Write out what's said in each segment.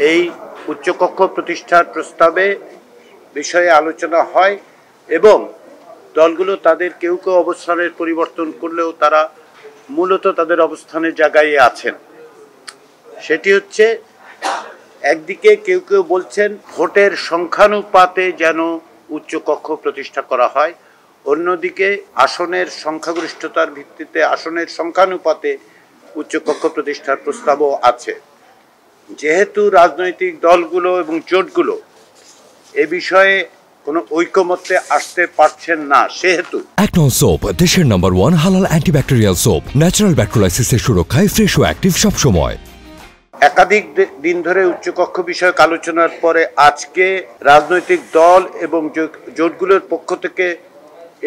এই উচ্চকক্ষ প্রতিষ্ঠার প্রস্তাবে বিষয়ে আলোচনা হয় এবং দলগুলো তাদের কেউ কেউ অবস্থানের পরিবর্তন করলেও তারা মূলত তাদের অবস্থানের জায়গায় আছেন। সেটি হচ্ছে, একদিকে কেউ কেউ বলছেন ভোটের সংখ্যানুপাতে যেন উচ্চকক্ষ প্রতিষ্ঠা করা হয়, অন্যদিকে আসনের সংখ্যাগরিষ্ঠতার ভিত্তিতে আসনের সংখ্যানুপাতে উচ্চকক্ষ প্রতিষ্ঠার প্রস্তাবও আছে। যেহেতু রাজনৈতিক দলগুলো এবং জোটগুলো এ বিষয়ে কোনো ঐকমত্যে আসতে পারছেন না, সেহেতু একনল সোপ দেশের নম্বর 1 হালাল অ্যান্টিব্যাকটেরিয়াল সোপ, ন্যাচারাল ব্যাকটেরিয়ালাইসিসের সুরক্ষায় ফ্রেশ ও অ্যাক্টিভ সব সময়। একাধিক দিন ধরে উচ্চকক্ষ বিষয়ক আলোচনার পরে আজকে রাজনৈতিক দল এবং জোটগুলোর পক্ষ থেকে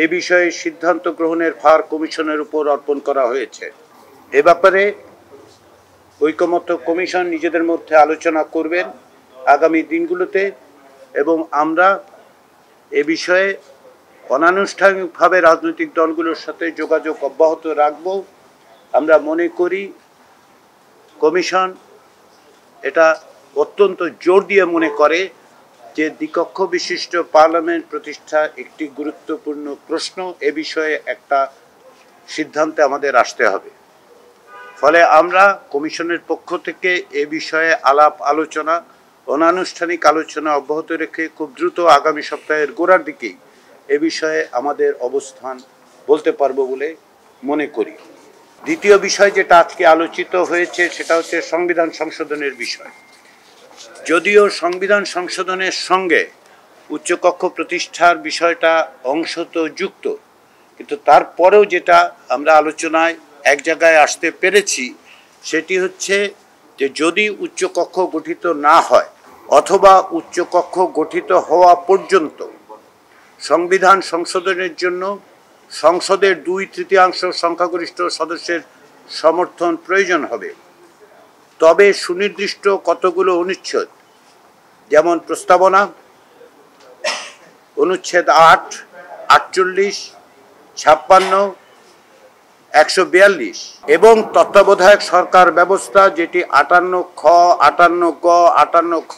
এ বিষয়ে সিদ্ধান্ত গ্রহণের ভার কমিশনের উপর অর্পণ করা হয়েছে। এ ব্যাপারে ঐকমত্য কমিশন নিজেদের মধ্যে আলোচনা করবেন আগামী দিনগুলোতে এবং আমরা এ বিষয়ে অনানুষ্ঠানিকভাবে রাজনৈতিক দলগুলোর সাথে যোগাযোগ অব্যাহত রাখব। আমরা মনে করি কমিশন এটা অত্যন্ত জোর দিয়ে মনে করে যে দ্বিকক্ষ বিশিষ্ট পার্লামেন্ট প্রতিষ্ঠা একটি গুরুত্বপূর্ণ প্রশ্ন। এ বিষয়ে একটা সিদ্ধান্তে আমাদের আসতে হবে। ফলে আমরা কমিশনের পক্ষ থেকে এ বিষয়ে আলাপ আলোচনা, অনানুষ্ঠানিক আলোচনা অব্যাহত রেখে খুব দ্রুত আগামী সপ্তাহের গোড়ার দিকেই এ বিষয়ে আমাদের অবস্থান বলতে পারবো বলে মনে করি। দ্বিতীয় বিষয় যেটা আজকে আলোচিত হয়েছে সেটা হচ্ছে সংবিধান সংশোধনের বিষয়। যদিও সংবিধান সংশোধনের সঙ্গে উচ্চকক্ষ প্রতিষ্ঠার বিষয়টা অংশত যুক্ত, কিন্তু তারপরেও যেটা আমরা আলোচনায় এক জায়গায় আসতে পেরেছি সেটি হচ্ছে যে যদি উচ্চকক্ষ গঠিত না হয় অথবা উচ্চকক্ষ গঠিত হওয়া পর্যন্ত সংবিধান সংশোধনের জন্য সংসদের 2/3 সংখ্যাগরিষ্ঠ সদস্যের সমর্থন প্রয়োজন হবে, তবে সুনির্দিষ্ট কতগুলো অনুচ্ছেদ, যেমন প্রস্তাবনা, অনুচ্ছেদ 8, 48, 56, 142 এবং তত্ত্বাবধায়ক সরকার ব্যবস্থা যেটি 58 খ, 58 গ, 58 খ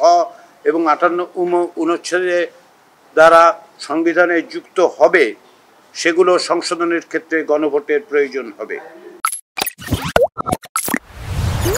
এবং 58 অনুচ্ছেদে দ্বারা সংবিধানে যুক্ত হবে, সেগুলো সংশোধনের ক্ষেত্রে গণভোটের প্রয়োজন হবে।